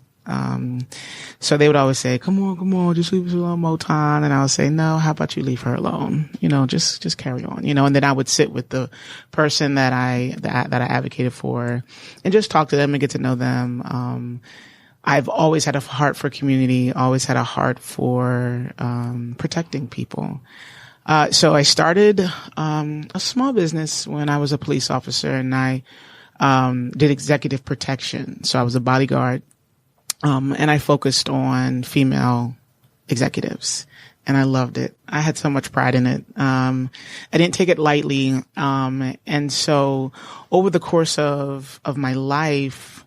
So they would always say, come on, just leave us alone, Moton. And I would say, no, how about you leave her alone? Just carry on, and then I would sit with the person that I advocated for and just talk to them and get to know them. I've always had a heart for community, always had a heart for, protecting people. So I started, a small business when I was a police officer, and I, did executive protection. So I was a bodyguard. And I focused on female executives, and I loved it. I had so much pride in it. I didn't take it lightly. And so over the course of my life,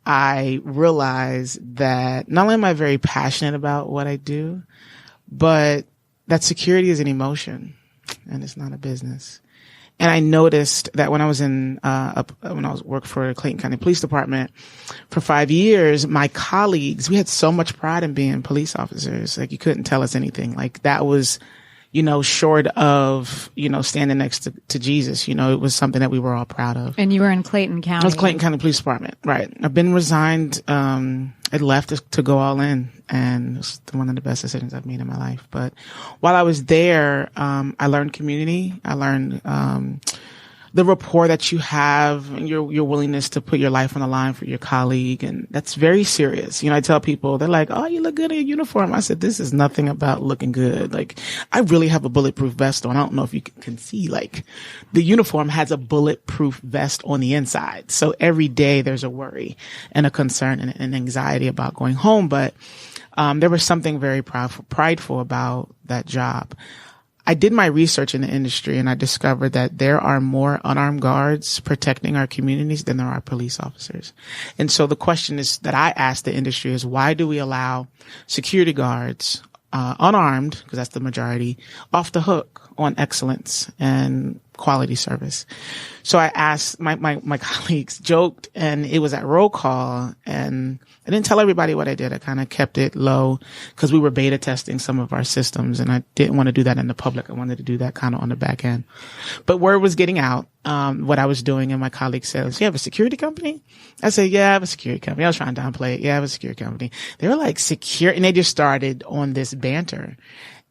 I realized that not only am I very passionate about what I do, but that security is an emotion and it's not a business. And I noticed that when I was working for the Clayton County Police Department for 5 years, my colleagues, we had so much pride in being police officers. Like, you couldn't tell us anything. Like, that was, short of, standing next to Jesus, it was something that we were all proud of. And you were in Clayton County. I was Clayton County Police Department. Right. I've been resigned, I left to go all in, and it was one of the best decisions I've made in my life. But while I was there, I learned community. I learned, the rapport that you have and your willingness to put your life on the line for your colleague. And that's very serious. I tell people, they're like, oh, you look good in your uniform. I said, this is nothing about looking good. Like, I really have a bulletproof vest on. I don't know if you can see, like, the uniform has a bulletproof vest on the inside. So every day there's a worry and a concern and an anxiety about going home. But, there was something very prideful about that job. I did my research in the industry, and I discovered that there are more unarmed guards protecting our communities than there are police officers. And so the question is that I asked the industry is, why do we allow security guards, unarmed, because that's the majority, off the hook on excellence and quality service? So I asked, my colleagues joked, and it was at roll call, and I didn't tell everybody what I did. I kind of kept it low because we were beta testing some of our systems, and I didn't want to do that in the public. I wanted to do that kind of on the back end. But word was getting out, what I was doing, and my colleague said, so you have a security company? I said, yeah, I have a security company. I was trying to downplay it. Yeah, I have a security company. They were like, secure, and they just started on this banter.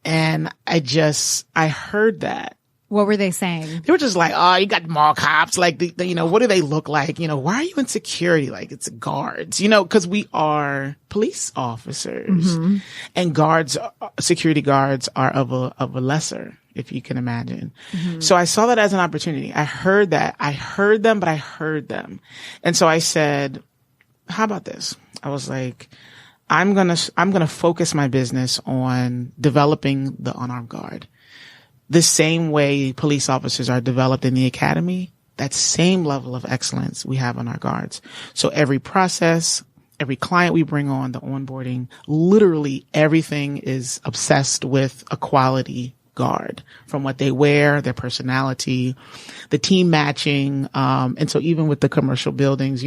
And I heard that. What were they saying? They were just like, oh, you got mall cops. Like, what do they look like? Why are you in security? Like, it's guards, cause we are police officers, and security guards are of a lesser, if you can imagine. So I saw that as an opportunity. I heard that. I heard them, but I heard them. And so I said, how about this? I was like, I'm going to focus my business on developing the unarmed guard. The same way police officers are developed in the academy, that same level of excellence we have on our guards. So every process, every client we bring on, the onboarding, literally everything is obsessed with a quality guard, from what they wear, their personality, the team matching. And so even with the commercial buildings,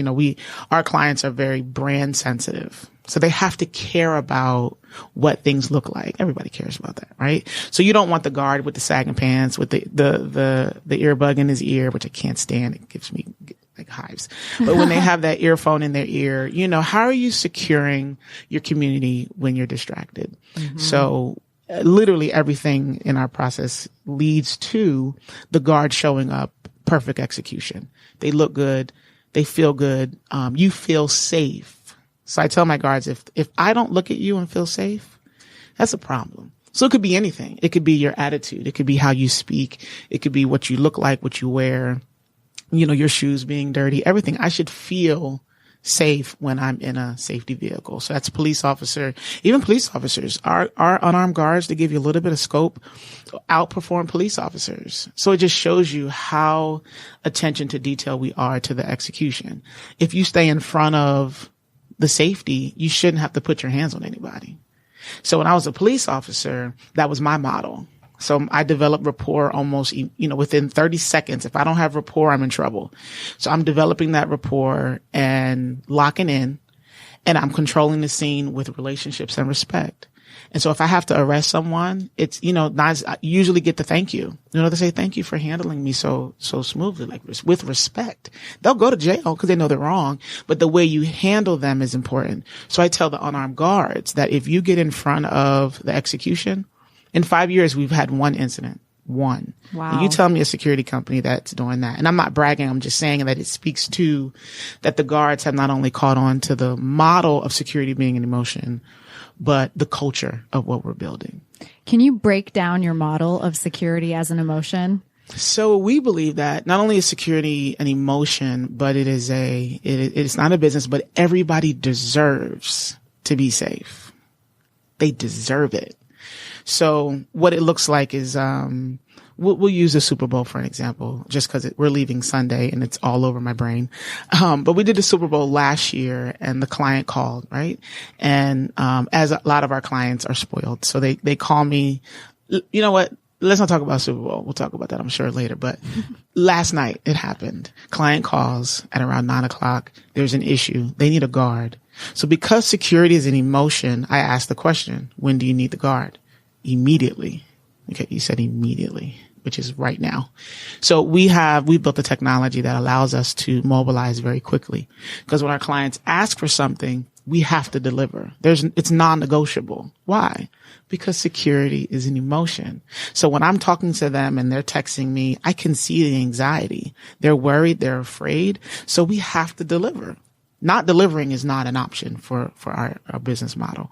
our clients are very brand sensitive. So they have to care about what things look like. Everybody cares about that, right? So you don't want the guard with the sagging pants, with the earbud in his ear, which I can't stand. It gives me like hives. But when they have that earphone in their ear, how are you securing your community when you're distracted? So literally everything in our process leads to the guard showing up, perfect execution. They look good. They feel good. You feel safe. So I tell my guards, if I don't look at you and feel safe, that's a problem. So it could be anything. It could be your attitude. It could be how you speak. It could be what you look like, what you wear, your shoes being dirty, everything. I should feel safe when I'm in a safety vehicle. So that's police officer, even police officers, our unarmed guards, to give you a little bit of scope, outperform police officers. So it just shows you how attention to detail we are to the execution. If you stay in front of the safety, you shouldn't have to put your hands on anybody. So when I was a police officer, that was my model. So I developed rapport almost, within 30 seconds. If I don't have rapport, I'm in trouble. So I'm developing that rapport and locking in, and I'm controlling the scene with relationships and respect. And so if I have to arrest someone, it's, I usually get the thank you. They say, thank you for handling me so smoothly, like with respect. They'll go to jail because they know they're wrong, but the way you handle them is important. So I tell the unarmed guards that if you get in front of the execution, in 5 years, we've had one incident. One. Wow. And you tell me a security company that's doing that. And I'm not bragging. I'm just saying that it speaks to that the guards have not only caught on to the model of security being an emotion, but the culture of what we're building. Can you break down your model of security as an emotion? So we believe that not only is security an emotion, but it's not a business, but everybody deserves to be safe. They deserve it. So what it looks like is, we'll use the Super Bowl for an example, just because we're leaving Sunday and it's all over my brain. But we did the Super Bowl last year, and the client called, right? And as a lot of our clients are spoiled, so they call me. You know what? Let's not talk about Super Bowl. We'll talk about that, I'm sure, later. But last night it happened. Client calls at around 9:00. There's an issue. They need a guard. So because security is an emotion, I asked the question, when do you need the guard? Immediately. Okay, you said immediately, which is right now. So we built a technology that allows us to mobilize very quickly. Because when our clients ask for something, we have to deliver. It's non-negotiable. Why? Because security is an emotion. So when I'm talking to them and they're texting me, I can see the anxiety. They're worried. They're afraid. So we have to deliver. Not delivering is not an option for our business model.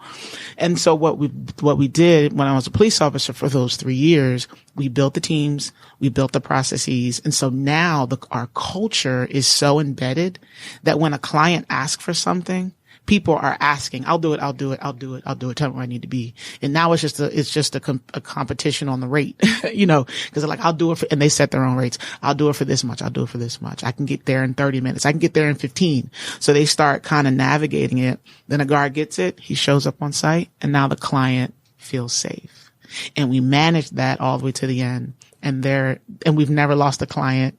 And so what we did when I was a police officer for those 3 years, we built the teams, we built the processes. And so now our culture is so embedded that when a client asks for something, people are asking, I'll do it. Tell me where I need to be. And now it's just a competition on the rate, cause they're like, I'll do it and they set their own rates. I'll do it for this much. I'll do it for this much. I can get there in 30 minutes. I can get there in 15. So they start kind of navigating it. Then a guard gets it. He shows up on site and now the client feels safe. And we manage that all the way to the end. And we've never lost a client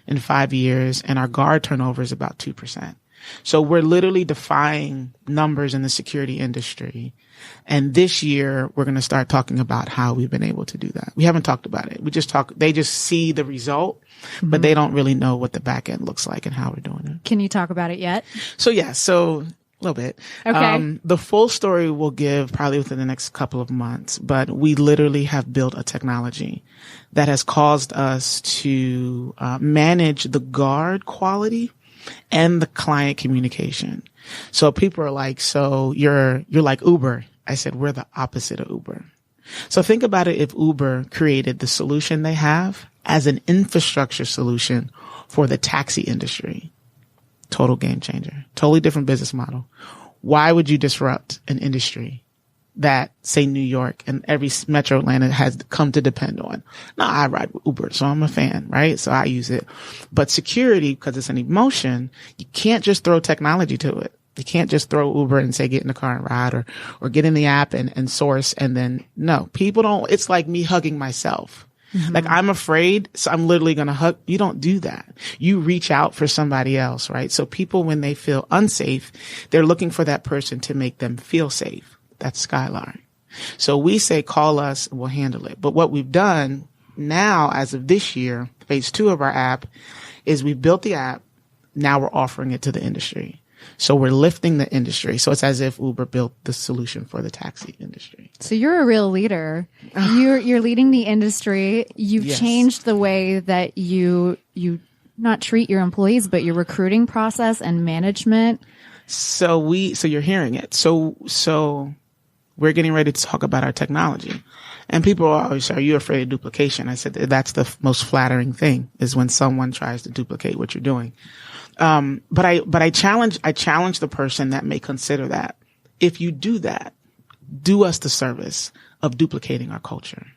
in 5 years. And our guard turnover is about 2%. So we're literally defying numbers in the security industry. And this year we're going to start talking about how we've been able to do that. We haven't talked about it. They just see the result, but they don't really know what the back end looks like and how we're doing it. Can you talk about it yet? So a little bit. Okay. The full story we'll give probably within the next couple of months, but we literally have built a technology that has caused us to manage the guard quality and the client communication. So people are like, so you're like Uber. I said, we're the opposite of Uber. So think about it if Uber created the solution they have as an infrastructure solution for the taxi industry. Total game changer. Totally different business model. Why would you disrupt an industry that, say, New York and every metro Atlanta has come to depend on? Now, I ride with Uber, so I'm a fan, right? So I use it. But security, because it's an emotion, you can't just throw technology to it. You can't just throw Uber and say, get in the car and ride or get in the app and source. And then, no, people don't, it's like me hugging myself. Mm-hmm. Like I'm afraid, so I'm literally going to hug. You don't do that. You reach out for somebody else, right? So people, when they feel unsafe, they're looking for that person to make them feel safe. That's Skylar. So we say, call us, we'll handle it. But what we've done now, as of this year, phase 2 of our app, is we built the app. Now we're offering it to the industry. So we're lifting the industry. So it's as if Uber built the solution for the taxi industry. So you're a real leader. You're leading the industry. You've changed the way that you not treat your employees, but your recruiting process and management. So you're hearing it. So we're getting ready to talk about our technology. And people are always, are you afraid of duplication? I said, that's the most flattering thing, is when someone tries to duplicate what you're doing. But I challenge the person that may consider that. If you do that, do us the service of duplicating our culture.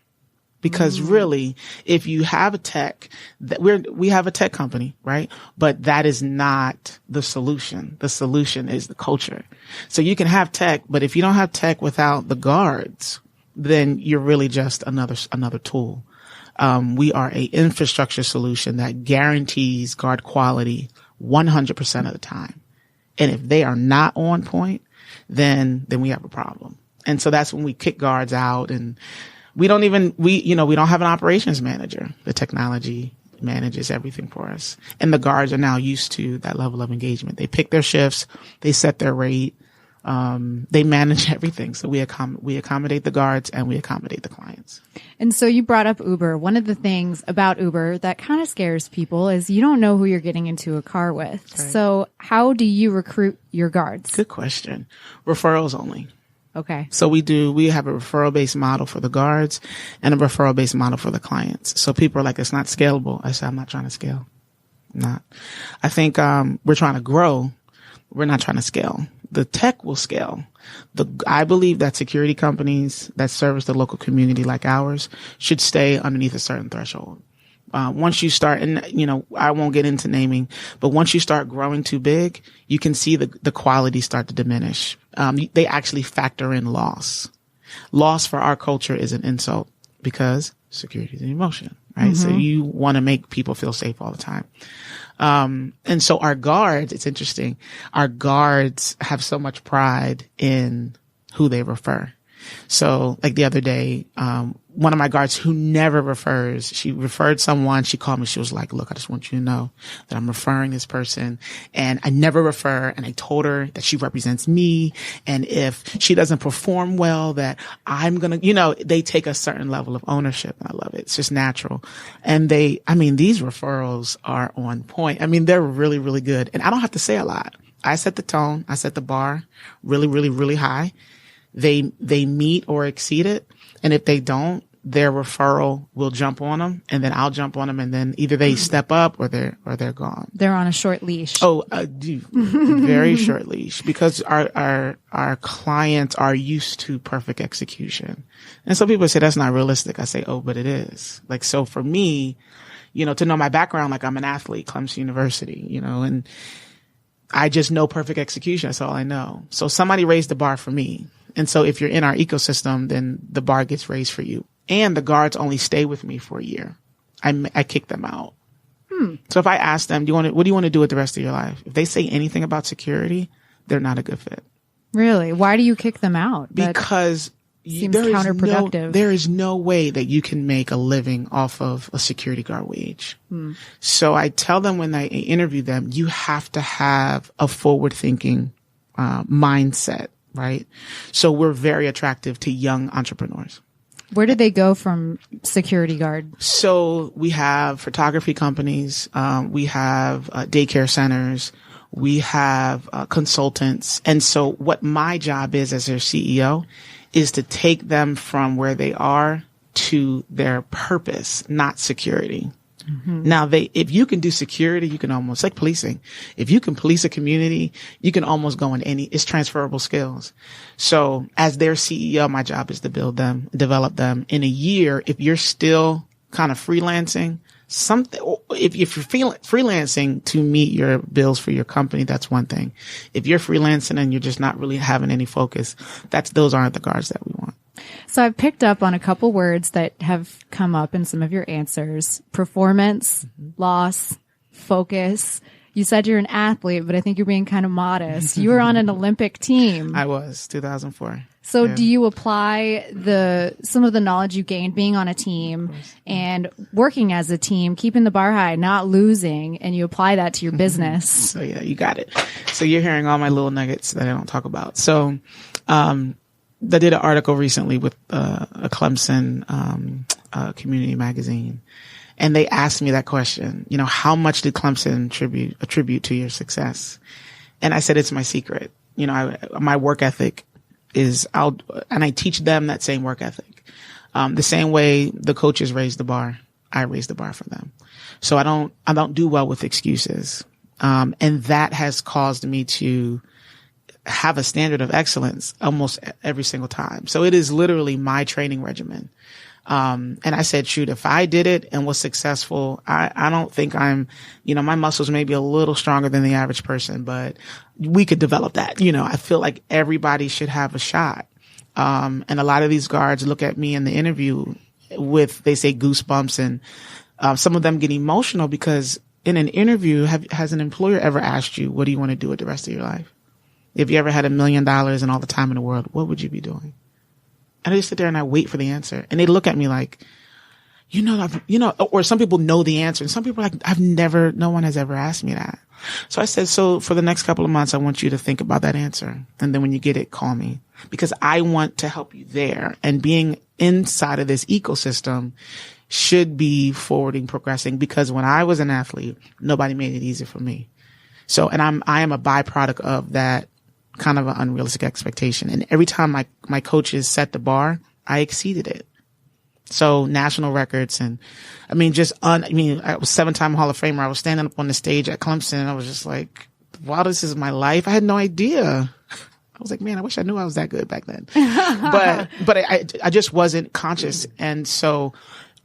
Because really, if you have a tech, we have a tech company, right? But that is not the solution. The solution is the culture. So you can have tech, but if you don't have tech without the guards, then you're really just another tool. We are a infrastructure solution that guarantees guard quality 100% of the time. And if they are not on point, then we have a problem. And so that's when we kick guards out, and we don't have an operations manager. The technology manages everything for us. And the guards are now used to that level of engagement. They pick their shifts. They set their rate. They manage everything. So we accommodate the guards and we accommodate the clients. And so you brought up Uber. One of the things about Uber that kind of scares people is you don't know who you're getting into a car with. Right. So how do you recruit your guards? Good question. Referrals only. Okay. So we have a referral-based model for the guards and a referral-based model for the clients. So people are like, it's not scalable. I said, I'm not trying to scale. Not. I think, we're trying to grow. We're not trying to scale. The tech will scale. I believe that security companies that service the local community like ours should stay underneath a certain threshold. Once you start, and I won't get into naming, but once you start growing too big, you can see the quality start to diminish. They actually factor in loss. Loss for our culture is an insult because security is an emotion, right? Mm-hmm. So you want to make people feel safe all the time. And so our guards, it's interesting. Our guards have so much pride in who they refer. So like the other day, one of my guards who never refers. She referred someone. She called me. She was like, look, I just want you to know that I'm referring this person and I never refer. And I told her that she represents me. And if she doesn't perform well, that I'm going to, they take a certain level of ownership. And I love it. It's just natural. And these referrals are on point. They're really, really good. And I don't have to say a lot. I set the tone. I set the bar really, really, really high. They meet or exceed it. And if they don't, their referral will jump on them, and then I'll jump on them, and then either they step up or they're gone. They're on a short leash. Oh, very short leash, because our clients are used to perfect execution. And some people say that's not realistic. I say, oh, but it is. Like, so for me, to know my background, like I'm an athlete, Clemson University, and I just know perfect execution. That's all I know. So somebody raised the bar for me. And so if you're in our ecosystem, then the bar gets raised for you. And the guards only stay with me for a year. I kick them out. So if I ask them, what do you want to do with the rest of your life? If they say anything about security, they're not a good fit. Really? Why do you kick them out? Because seems counterproductive. There is no way that you can make a living off of a security guard wage. So I tell them when I interview them, you have to have a forward-thinking mindset, right? So we're very attractive to young entrepreneurs. Where did they go from security guard? So we have photography companies. We have daycare centers. We have consultants. And so what my job is as their CEO is to take them from where they are to their purpose, not security. Now, if you can do security, you can almost, like policing. If you can police a community, you can almost go in it's transferable skills. So as their CEO, my job is to build them, develop them. In a year, if you're still kind of freelancing, if you're freelancing to meet your bills for your company, that's one thing. If you're freelancing and you're just not really having any focus, those aren't the guards that we want. So I've picked up on a couple words that have come up in some of your answers: performance, loss, focus. You said you're an athlete, but I think you're being kind of modest. You were on an Olympic team. I was, 2004. So do you apply some of the knowledge you gained being on a team and working as a team, keeping the bar high, not losing, and you apply that to your business? So yeah, you got it. So you're hearing all my little nuggets that I don't talk about. So, I did an article recently with a Clemson community magazine, and they asked me that question. How much did Clemson attribute to your success? And I said, it's my secret. My work ethic is and I teach them that same work ethic. The same way the coaches raise the bar, I raise the bar for them. So I don't do well with excuses, and that has caused me to have a standard of excellence almost every single time. So it is literally my training regimen. And I said, shoot, if I did it and was successful, I don't think my muscles may be a little stronger than the average person, but we could develop that. I feel like everybody should have a shot. And a lot of these guards look at me in the interview they say goosebumps, and some of them get emotional because in an interview, has an employer ever asked you, what do you want to do with the rest of your life? If you ever had $1 million and all the time in the world, what would you be doing? And I just sit there and I wait for the answer. And they look at me like, or some people know the answer. And some people are like, no one has ever asked me that. So I said, so for the next couple of months, I want you to think about that answer. And then when you get it, call me, because I want to help you there. And being inside of this ecosystem should be forwarding, progressing, because when I was an athlete, nobody made it easy for me. So, and I am a byproduct of that kind of an unrealistic expectation. And every time my coaches set the bar, I exceeded it. So national records, and I was 7-time Hall of Famer. I was standing up on the stage at Clemson, and I was just like, wow, this is my life. I had no idea. I was like, man, I wish I knew I was that good back then. but I just wasn't conscious. And so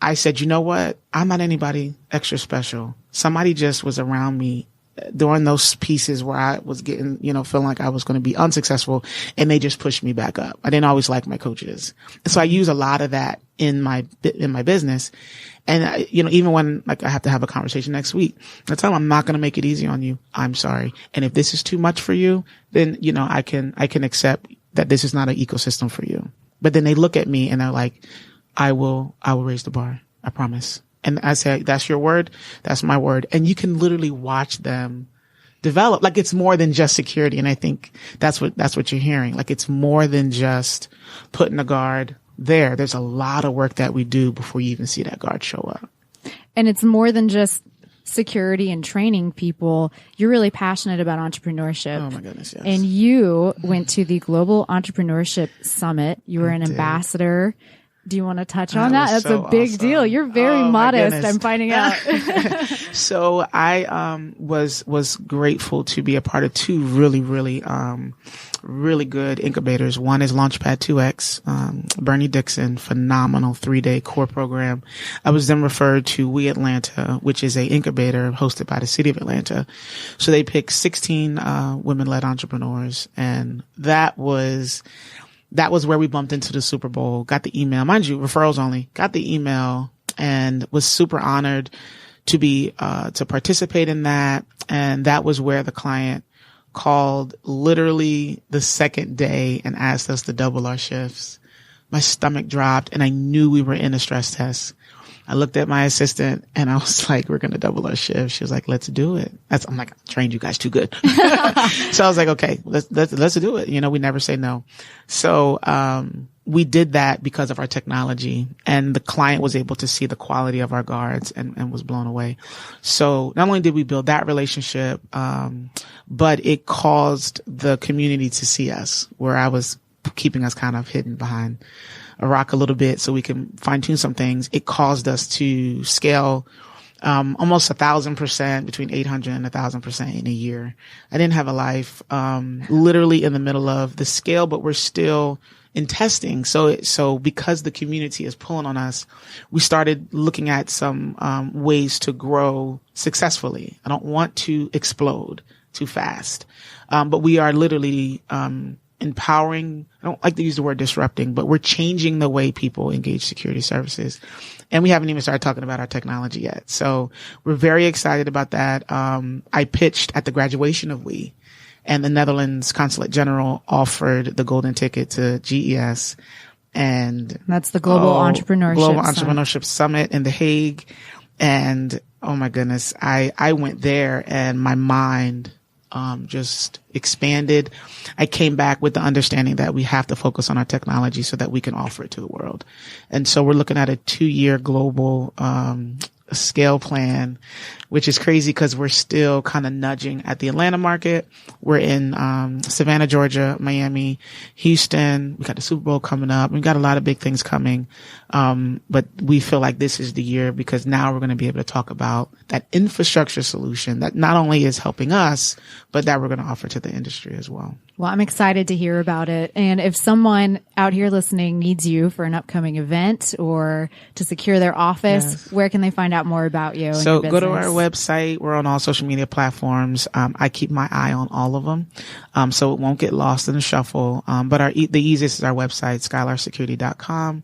I said, you know what? I'm not anybody extra special. Somebody just was around me during those pieces where I was getting, feeling like I was going to be unsuccessful, and they just pushed me back up. I didn't always like my coaches. And so I use a lot of that in my business. And, even when I have to have a conversation next week, I tell them, I'm not going to make it easy on you. I'm sorry. And if this is too much for you, then, I can accept that this is not an ecosystem for you. But then they look at me and they're like, I will raise the bar. I promise. And I say, that's your word. That's my word. And you can literally watch them develop. Like, it's more than just security. And I think that's what you're hearing. Like, it's more than just putting a guard there. There's a lot of work that we do before you even see that guard show up. And it's more than just security and training people. You're really passionate about entrepreneurship. Oh my goodness, yes. And you went to the Global Entrepreneurship Summit. You were an ambassador. Do you want to touch on that? That's so a big awesome. deal. You're very modest, I'm finding out. So I was grateful to be a part of two really good incubators. One is Launchpad 2X, Bernie Dixon, phenomenal 3-day core program. I was then referred to We Atlanta, which is a incubator hosted by the city of Atlanta. So they picked 16 women-led entrepreneurs, and that was where we bumped into the Super Bowl, got the email, mind you, referrals only, got the email, and was super honored to be, to participate in that. And that was where the client called literally the second day and asked us to double our shifts. My stomach dropped and I knew we were in a stress test. I looked at my assistant and I was like, we're going to double our shift. She was like, let's do it. I'm like, I trained you guys too good. So I was like, okay, let's do it. We never say no. So, we did that because of our technology, and the client was able to see the quality of our guards and was blown away. So not only did we build that relationship, but it caused the community to see us, where I was keeping us kind of hidden behind a rock a little bit so we can fine tune some things. It caused us to scale almost 1,000%, between 800 and 1,000% in a year. I didn't have a life, literally in the middle of the scale, but we're still in testing. So because the community is pulling on us, we started looking at some ways to grow successfully. I don't want to explode too fast, but we are literally empowering. I don't like to use the word disrupting, but we're changing the way people engage security services. And we haven't even started talking about our technology yet. So we're very excited about that. I pitched at the graduation of We, and the Netherlands Consulate General offered the golden ticket to GES. And that's the Global Entrepreneurship Summit in The Hague. And oh my goodness, I went there and my mind just expanded. I came back with the understanding that we have to focus on our technology so that we can offer it to the world. And so we're looking at a 2-year global scale plan, which is crazy because we're still kind of nudging at the Atlanta market. We're in Savannah, Georgia, Miami, Houston. We got the Super Bowl coming up. We got a lot of big things coming. But we feel like this is the year, because now we're going to be able to talk about that infrastructure solution that not only is helping us, but that we're going to offer to the industry as well. Well, I'm excited to hear about it. And if someone out here listening needs you for an upcoming event or to secure their office, yes, where can they find out more about you? So go to our website. We're on all social media platforms. I keep my eye on all of them, so it won't get lost in the shuffle. But the easiest is our website, SkylarSecurity.com.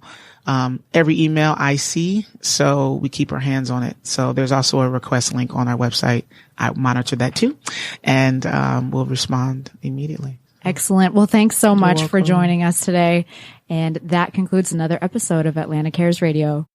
Every email I see, so we keep our hands on it. So there's also a request link on our website. I monitor that too, and we'll respond immediately. Excellent. Well, thanks so much for joining us today. And that concludes another episode of Atlanta Cares Radio.